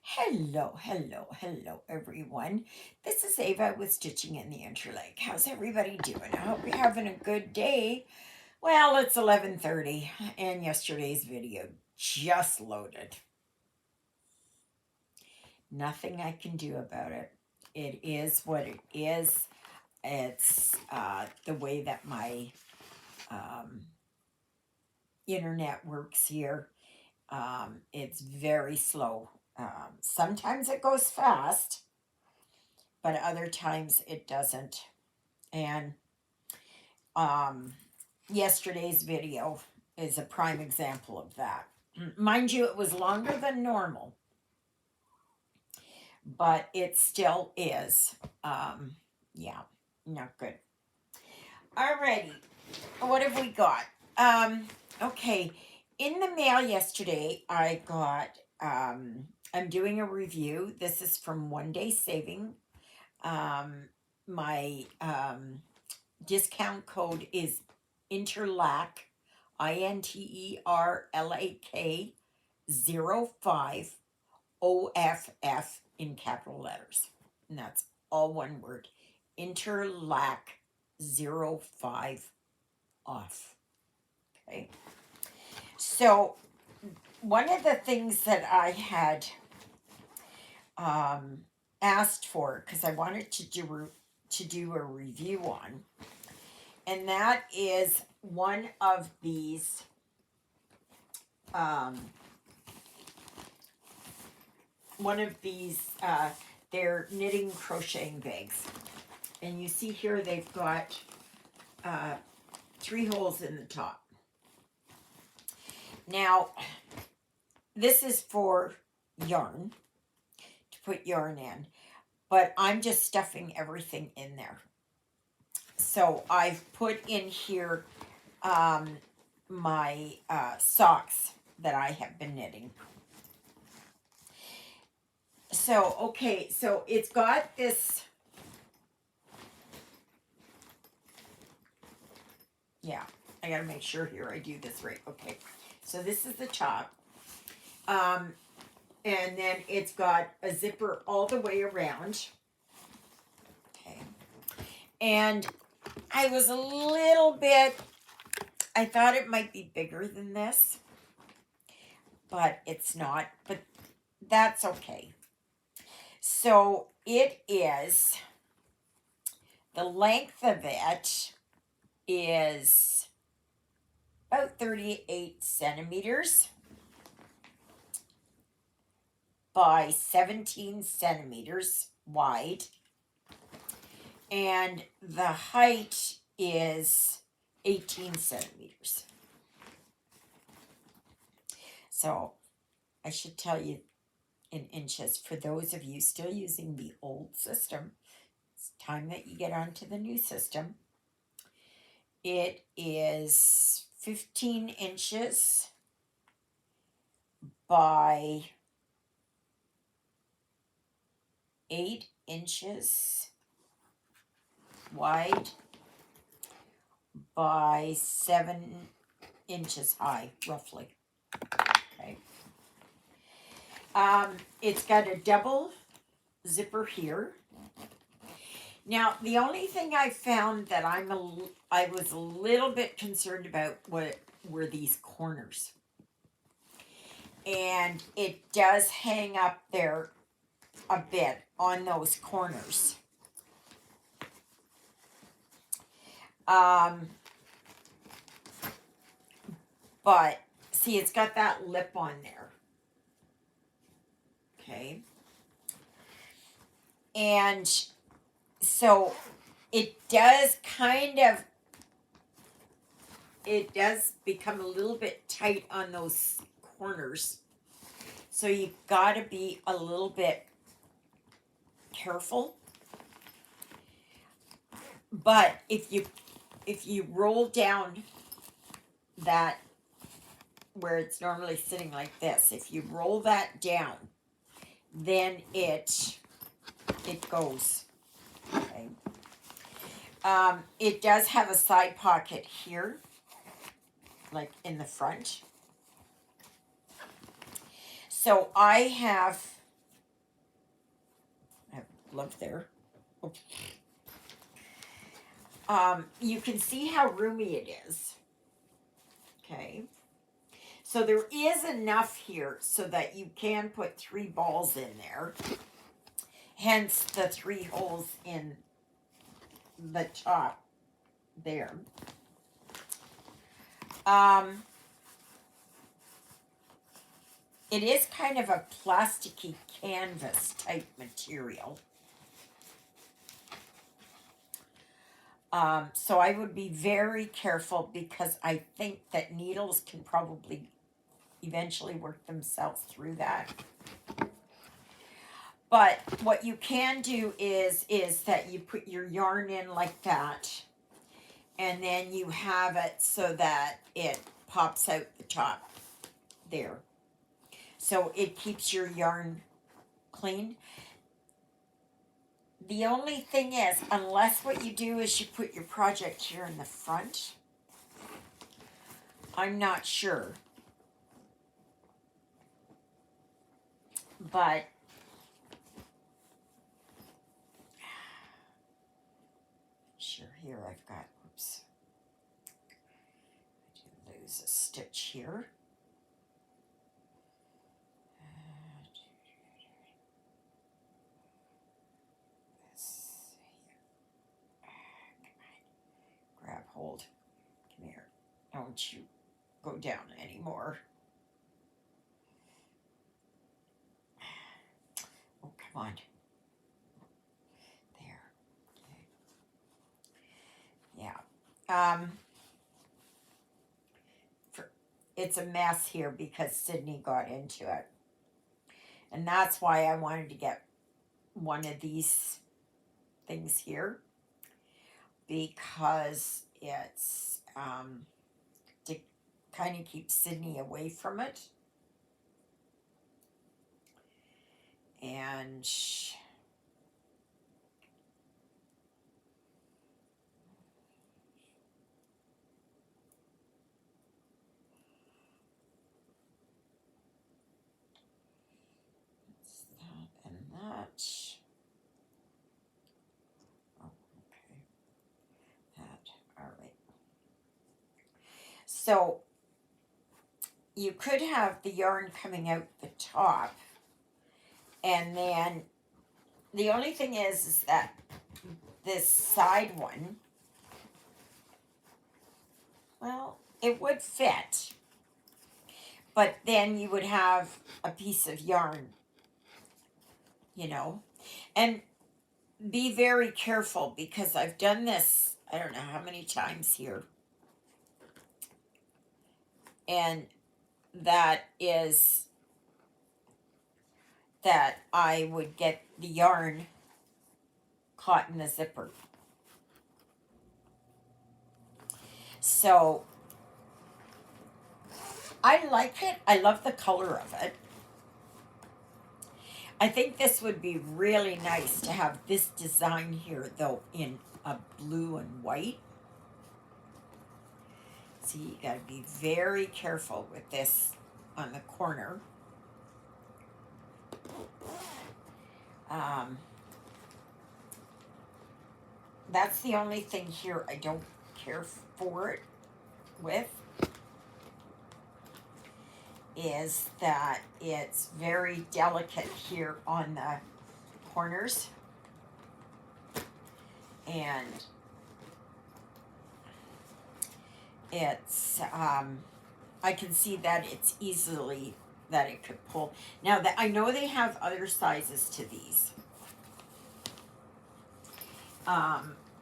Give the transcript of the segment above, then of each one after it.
Hello, everyone. This is Eva with Stitching in the Interlake. How's everybody doing? I hope you're having a good day. Well, it's 11:30, and yesterday's video just loaded. Nothing I can do about it. It is what it is. It's the way that my internet works here. It's very slow. Sometimes it goes fast, but other times it doesn't. And yesterday's video is a prime example of that. Mind you, it was longer than normal, but it still is. Yeah, not good. Alrighty, what have we got? Okay, in the mail yesterday, I got, I'm doing a review. This is from One Day Saving. My discount code is Interlak, Interlak 05 OFF in capital letters. And that's all one word. Interlak 05 off. Okay. So one of the things that I had asked for, because I wanted to do a review on, and that is one of these they're knitting crocheting bags, and you see here they've got 3 holes in the top. Now this is for yarn, to put yarn in, but I'm just stuffing everything in there. So I've put in here my socks that I have been knitting. So, okay, so it's got this, yeah, I gotta make sure here I do this right. Okay, so this is the top. And then it's got a zipper all the way around. Okay. And I was a little bit, I thought it might be bigger than this, but it's not, but that's okay. So it is, the length of it is about 38 centimeters by 17 centimeters wide, and the height is 18 centimeters. So I should tell you in inches, for those of you still using the old system, it's time that you get onto the new system. It is 15 inches by 8 inches wide by 7 inches high, roughly. Okay. It's got a double zipper here. Now, the only thing I found that I was a little bit concerned about were these corners. And it does hang up there a bit on those corners. But see, it's got that lip on there. Okay. And so it does become a little bit tight on those corners. So you've got to be a little bit careful. But if you roll down that, where it's normally sitting like this, if you roll that down, then it goes. Okay. It does have a side pocket here, like in the front. So I have glove there. You can see how roomy it is. Okay. So there is enough here so that you can put 3 balls in there. Hence the 3 holes in the top there. It is kind of a plasticky canvas type material. So I would be very careful because I think that needles can probably eventually work themselves through that. But what you can do is that you put your yarn in like that, and then you have it so that it pops out the top there. So it keeps your yarn clean. The only thing is, unless what you do is you put your project here in the front, I'm not sure. But sure, here I've got, oops, I did lose a stitch here. Grab hold. Come here. Don't you go down anymore. Oh, come on. There. Okay. Yeah. It's a mess here because Sydney got into it. And that's why I wanted to get one of these things here, because it's to kind of keep Sydney away from it. And that and that. Oh, okay. That, all right. So you could have the yarn coming out the top, and then the only thing is that this side one, well, it would fit, but then you would have a piece of yarn, you know, and be very careful because I've done this, I don't know how many times here, and that is that I would get the yarn caught in the zipper. So I like it. I love the color of it. I think this would be really nice to have this design here, though, in a blue and white. See, you got to be very careful with this on the corner. That's the only thing here I don't care for it with, is that it's very delicate here on the corners, and it's I can see that it's easily that it could pull. Now that I know they have other sizes to these.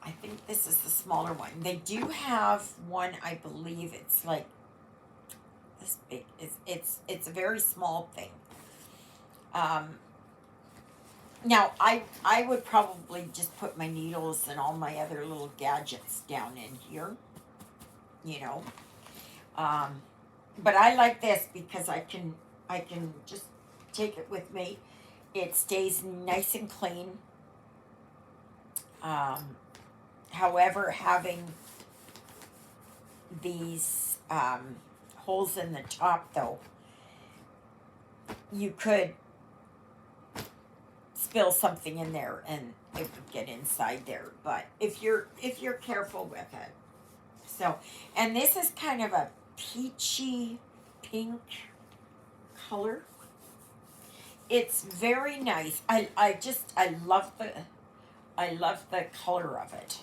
I think this is the smaller one. They do have one, I believe it's like this big. It's a very small thing. Now I would probably just put my needles and all my other little gadgets down in here, you know. But I like this because I can just take it with me. It stays nice and clean. However, having these holes in the top, though, you could spill something in there and it would get inside there. But if you're careful with it. So, and this is kind of a peachy pink color. It's very nice. I love the color of it.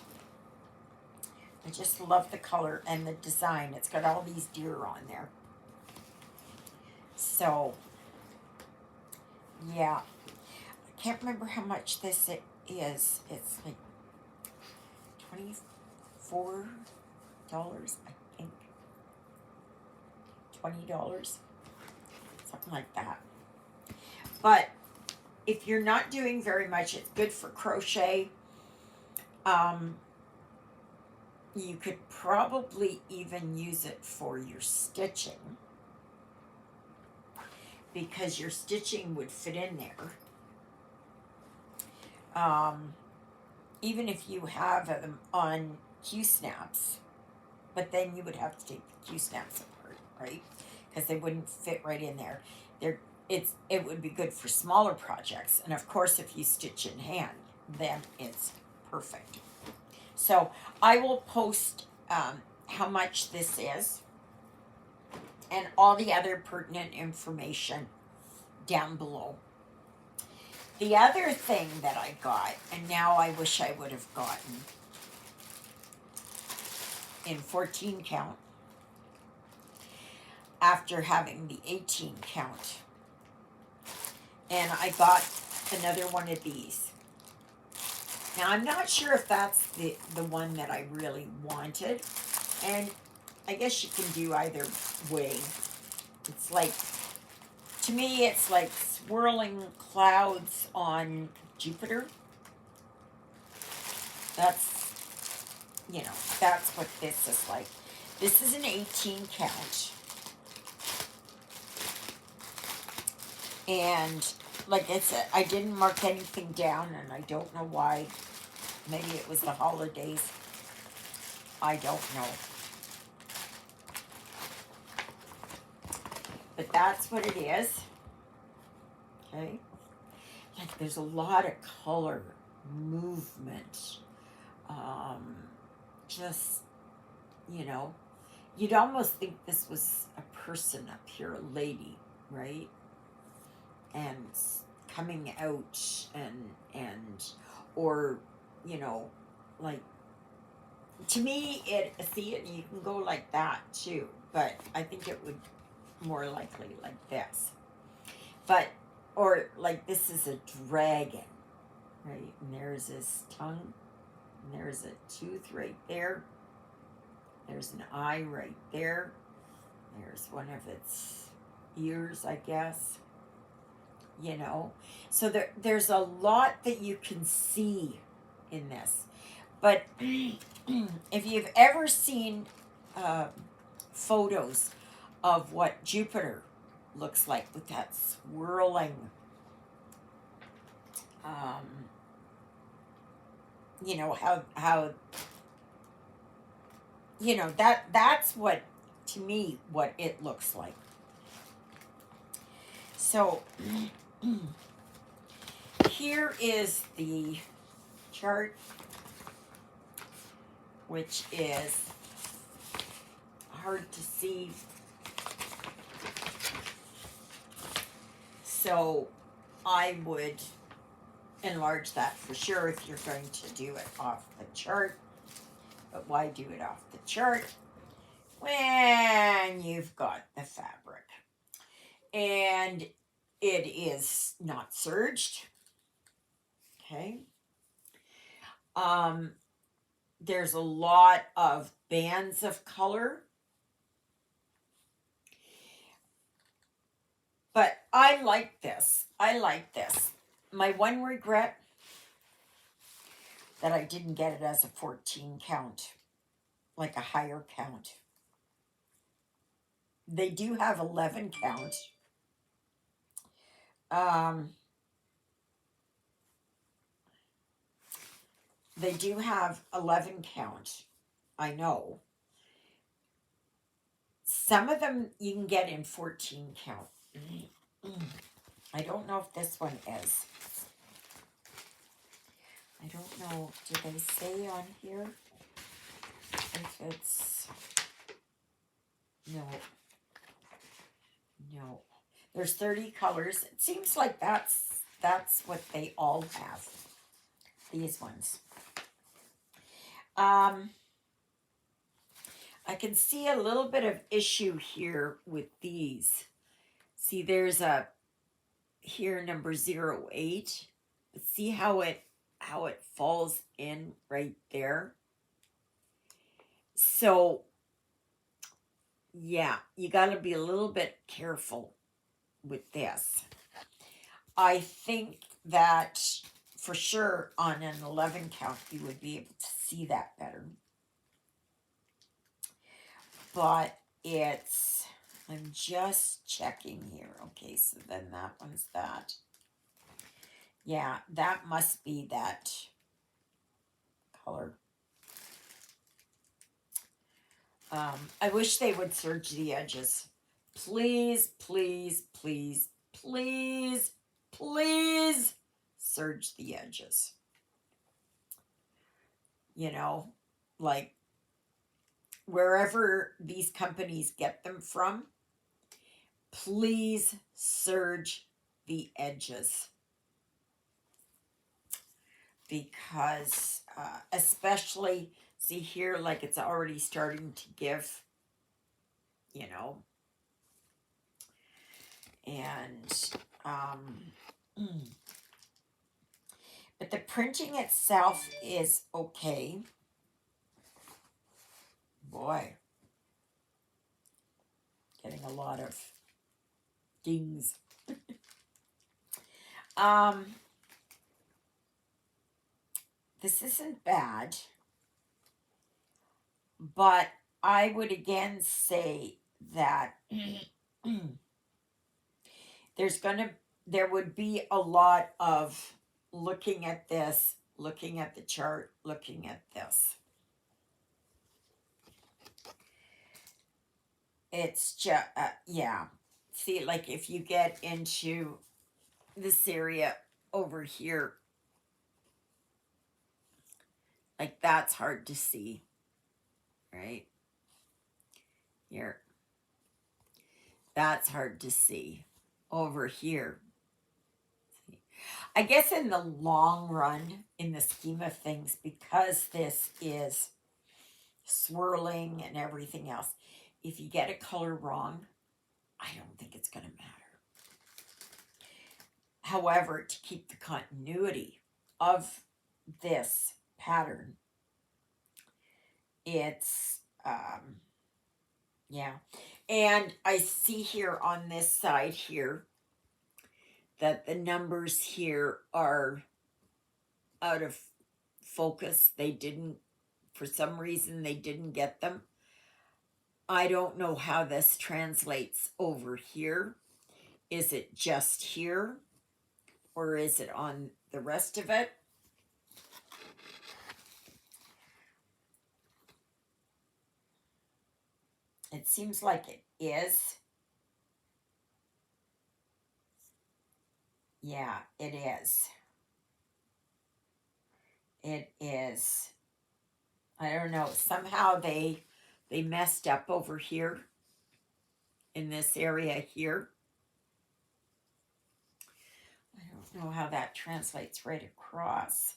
I just love the color and the design. It's got all these deer on there. So, yeah. I can't remember how much this is. It's like $24, I think. $20. Something like that. But if you're not doing very much, it's good for crochet. You could probably even use it for your stitching, because your stitching would fit in there. Even if you have them on Q-snaps, but then you would have to take the Q-snaps apart, right? Because they wouldn't fit right in there. It would be good for smaller projects, and of course, if you stitch in hand, then it's perfect. So I will post how much this is and all the other pertinent information down below. The other thing that I got, and now I wish I would have gotten in 14 count after having the 18 count. And I got another one of these. Now, I'm not sure if that's the one that I really wanted. And I guess you can do either way. It's like, to me, it's like swirling clouds on Jupiter. That's, that's what this is like. This is an 18 count. And like I said, I didn't mark anything down, and I don't know why. Maybe it was the holidays. I don't know. But that's what it is. Okay. Like, there's a lot of color, movement. Just, you'd almost think this was a person up here, a lady, right? And coming out or like, to me, you can go like that too, but I think it would more likely like this. But, or like, this is a dragon, right? And there's his tongue, and there's a tooth right there. There's an eye right there. There's one of its ears, I guess. So there's a lot that you can see in this. But if you've ever seen photos of what Jupiter looks like with that swirling, how that's what, to me, what it looks like. So here is the chart, which is hard to see. So I would enlarge that for sure if you're going to do it off the chart. But why do it off the chart when you've got the fabric? And it is not serged. Okay. There's a lot of bands of color. But I like this. My one regret that I didn't get it as a 14 count, like a higher count. They do have 11 count. They do have 11 count, I know. Some of them you can get in 14 count. I don't know if this one is. don't know, did they say on here if it's, no, there's 30 colors. It seems like that's what they all have, these ones. I can see a little bit of issue here with these. See, there's a here number 08. See how it falls in right there. So yeah, you got to be a little bit careful with this. I think that for sure on an 11 count you would be able to see that better. But it's, I'm just checking here. Okay, so then that one's that. Yeah, that must be that color. I wish they would serge the edges. Please, please, please, please, please serge the edges. You know, like wherever these companies get them from, please serge the edges. Because especially, see here, like it's already starting to give, you know. And but the printing itself is okay. Boy, getting a lot of dings. This isn't bad, but I would again say that there would be a lot of looking at this, looking at the chart, looking at this. It's just, yeah. See, like if you get into this area over here, like that's hard to see, right? Here. That's hard to see. Over here. I guess in the long run, in the scheme of things, because this is swirling and everything else, if you get a color wrong, I don't think it's going to matter. However, to keep the continuity of this pattern, it's, yeah. And I see here on this side here that the numbers here are out of focus. They didn't, for some reason, they didn't get them. I don't know how this translates over here. Is it just here? Or is it on the rest of it? It seems like it is. Yeah, it is. It is. I don't know. Somehow they messed up over here in this area here. I don't know how that translates right across.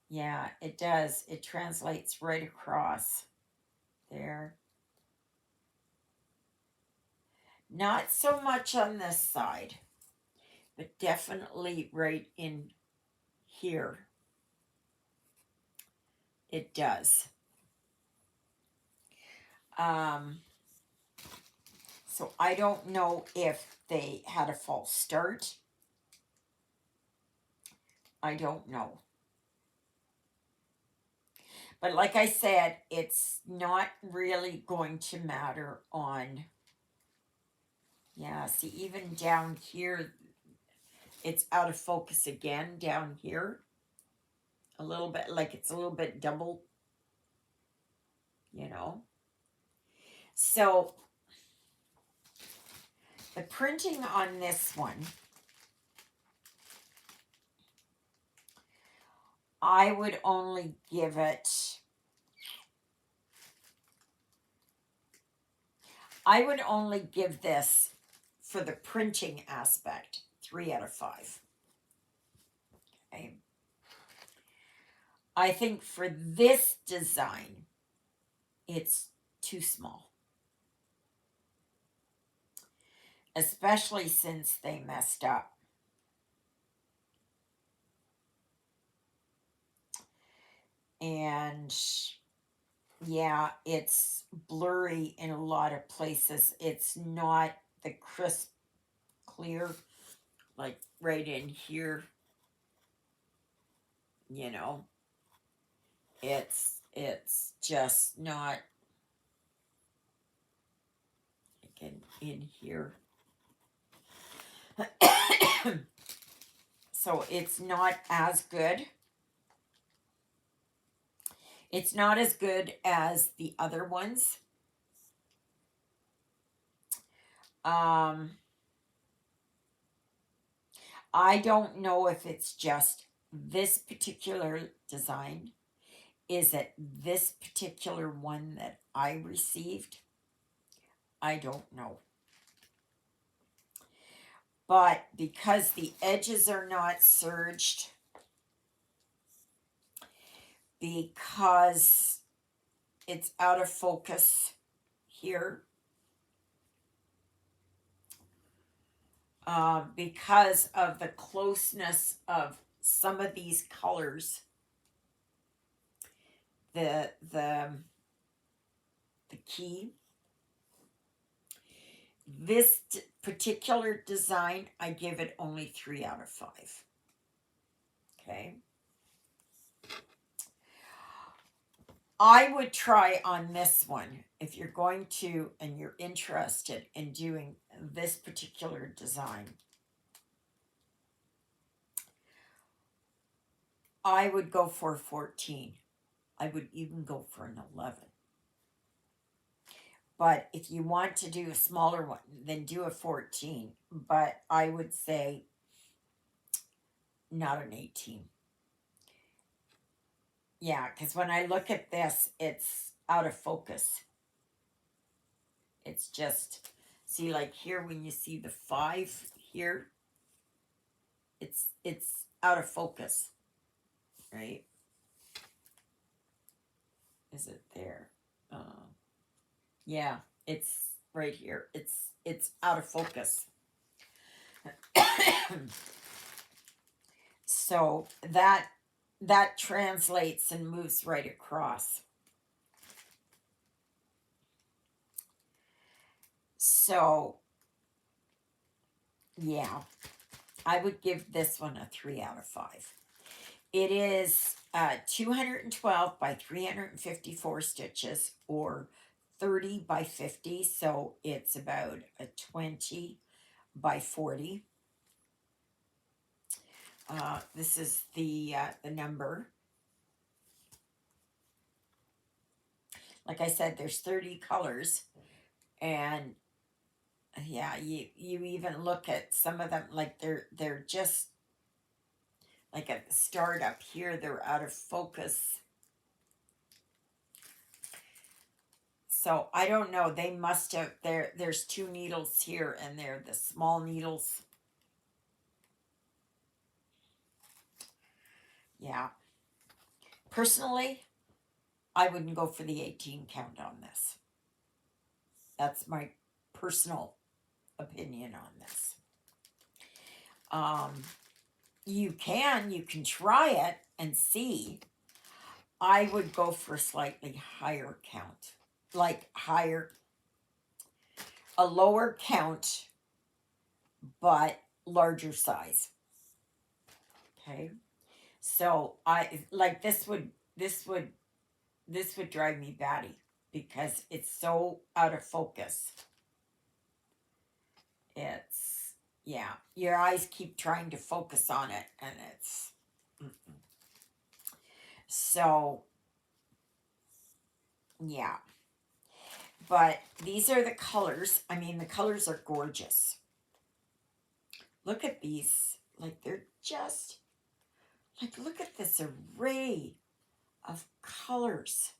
Yeah, it does. It translates right across there. Not so much on this side, but definitely right in here. It does. So I don't know if they had a false start. I don't know. But like I said, it's not really going to matter on, yeah, see, even down here, it's out of focus again down here. A little bit, like it's a little bit double, you know. So the printing on this one, I would only give it, I would only give this, for the printing aspect, 3 out of 5. Okay. I think for this design, it's too small. Especially since they messed up. And yeah, it's blurry in a lot of places. It's not the crisp, clear, like right in here. You know, it's just not like in here. So it's not as good. It's not as good as the other ones. I don't know if it's just this particular design. Is it this particular one that I received? I don't know. But because the edges are not serged, because it's out of focus here, because of the closeness of some of these colors, the key, this particular design, I give it only 3 out of 5. Okay. I would try on this one, if you're going to, and you're interested in doing this particular design, I would go for 14. I would even go for an 11. But if you want to do a smaller one, then do a 14. But I would say not an 18. Yeah, because when I look at this, it's out of focus. It's just, see, like here, when you see the 5 here, it's out of focus, right? Is it there? Yeah, it's right here. It's out of focus. So that translates and moves right across. So yeah, I would give this one a 3 out of 5. It is 212 by 354 stitches, or 30 by 50, so it's about a 20 by 40. This is the number. Like I said, there's 30 colors, and yeah, you even look at some of them, like they're just, like at the start up here, they're out of focus. So I don't know, they must have, there's 2 needles here, and they're the small needles. Yeah. Personally, I wouldn't go for the 18 count on this. That's my personal opinion on this. You can try it and see. I would go for a slightly higher count. Like higher, a lower count, but larger size. Okay. So I like this would drive me batty because it's so out of focus. It's, yeah, your eyes keep trying to focus on it, and it's so, yeah. But these are the colors. I mean, the colors are gorgeous. Look at these. Like, they're just Like, look at this array of colors.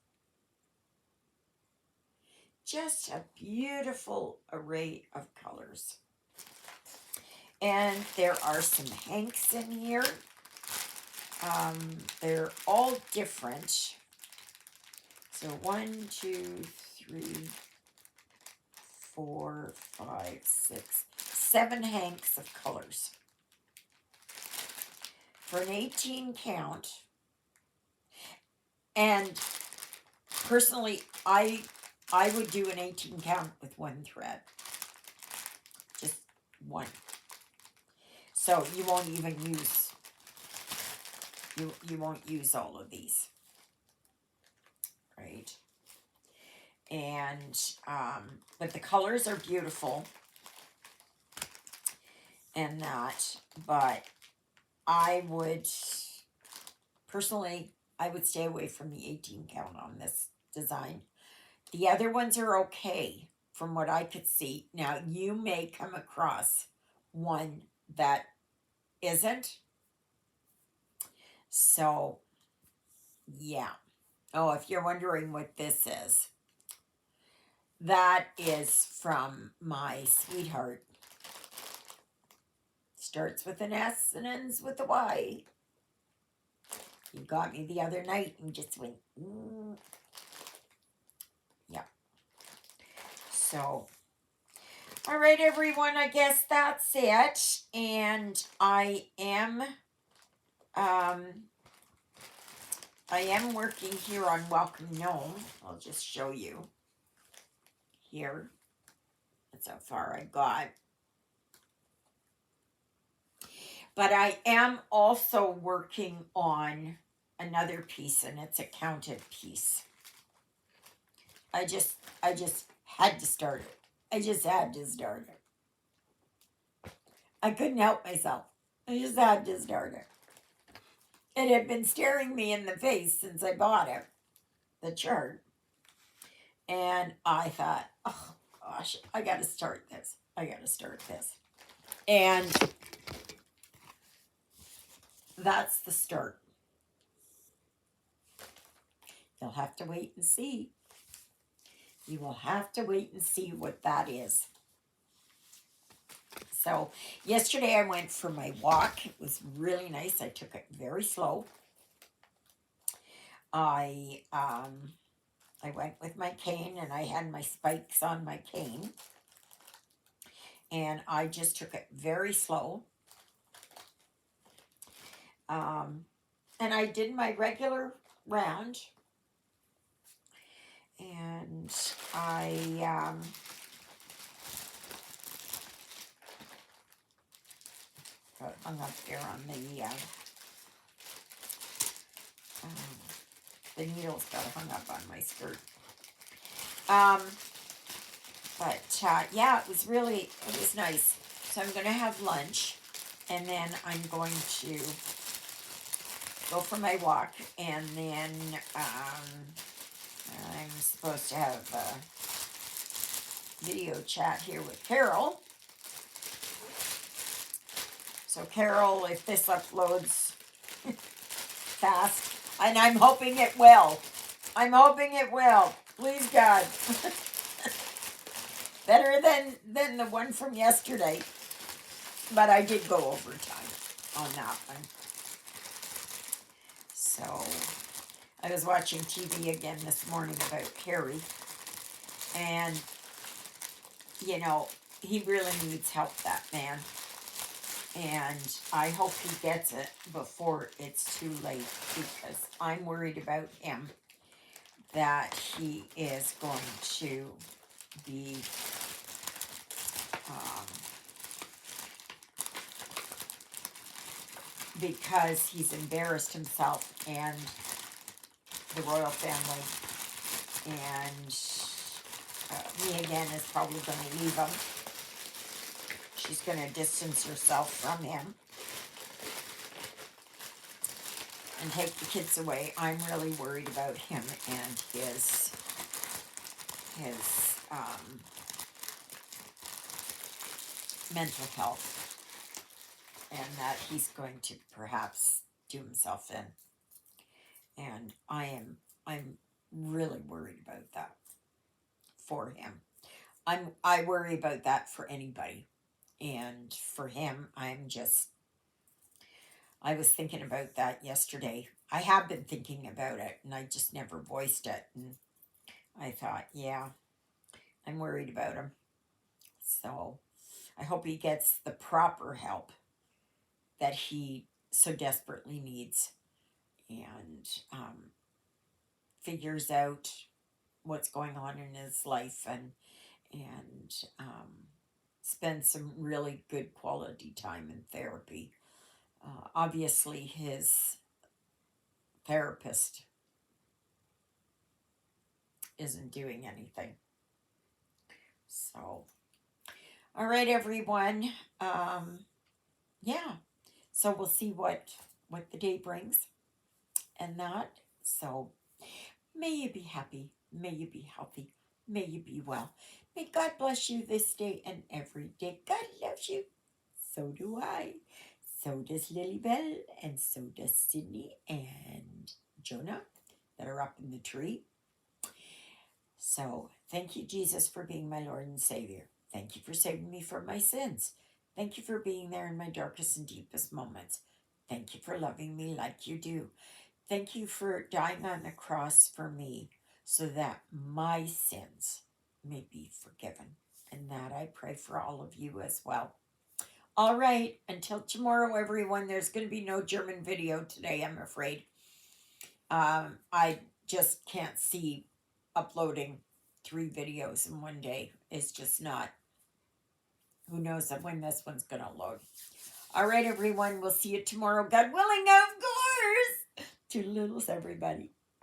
Just a beautiful array of colors. And there are some hanks in here. They're all different. So 1, 2, 3, 4, 5, 6, 7 hanks of colors. For an 18 count. And personally, I would do an 18 count with 1 thread. Just 1. So you won't even use, you won't use all of these. Right? And, but the colors are beautiful. And that, but I would, personally, I would stay away from the 18 count on this design. The other ones are okay from what I could see. Now, you may come across one that isn't. So, yeah. Oh, if you're wondering what this is, that is from my sweetheart. Starts with an S and ends with a Y. You got me the other night and just went, yeah. So, all right, everyone, I guess that's it. And I am working here on Welcome Gnome. I'll just show you here. That's how far I got. But I am also working on another piece, and it's a counted piece. I just had to start it. I just had to start it. I couldn't help myself. I just had to start it. It had been staring me in the face since I bought it, the chart. And I thought, oh gosh, I got to start this. I got to start this. And that's the start. You'll have to wait and see. You will have to wait and see what that is. So yesterday I went for my walk. It was really nice. I took it very slow. I went with my cane, and I had my spikes on my cane. And I just took it very slow. And I did my regular round. And I got hung up there on the needles got hung up on my skirt. But yeah, it was nice. So I'm going to have lunch, and then I'm going to go for my walk, and then I'm supposed to have a video chat here with Carol. So Carol, if this uploads fast, and I'm hoping it will. I'm hoping it will. Please, God. Better than the one from yesterday. But I did go overtime on that one. So, I was watching TV again this morning about Harry. And, you know, he really needs help, that man. And I hope he gets it before it's too late, because I'm worried about him, that he is going to be because he's embarrassed himself and the royal family, and me again is probably going to leave him. She's going to distance herself from him and take the kids away. I'm really worried about him and his mental health, and that he's going to perhaps do himself in. And I'm really worried about that for him. I worry about that for anybody. And for him, I was thinking about that yesterday. I have been thinking about it, and I just never voiced it. And I thought, yeah, I'm worried about him. So I hope he gets the proper help that he so desperately needs, and figures out what's going on in his life, and spend some really good quality time in therapy. Obviously, his therapist isn't doing anything. So, all right, everyone. Yeah. So we'll see what the day brings, and that. So, may you be happy. May you be healthy. May you be well. May God bless you this day and every day. God loves you. So do I. So does Lily Bell, and so does Sydney and Jonah that are up in the tree. So thank you, Jesus, for being my Lord and Savior. Thank you for saving me from my sins. Thank you for being there in my darkest and deepest moments. Thank you for loving me like you do. Thank you for dying on the cross for me so that my sins may be forgiven. And that I pray for all of you as well. All right, until tomorrow, everyone. There's going to be no German video today, I'm afraid. I just can't see uploading 3 videos in one day. It's just not. Who knows when this one's going to load. All right, everyone. We'll see you tomorrow. God willing, of course. Toodaloodles, everybody.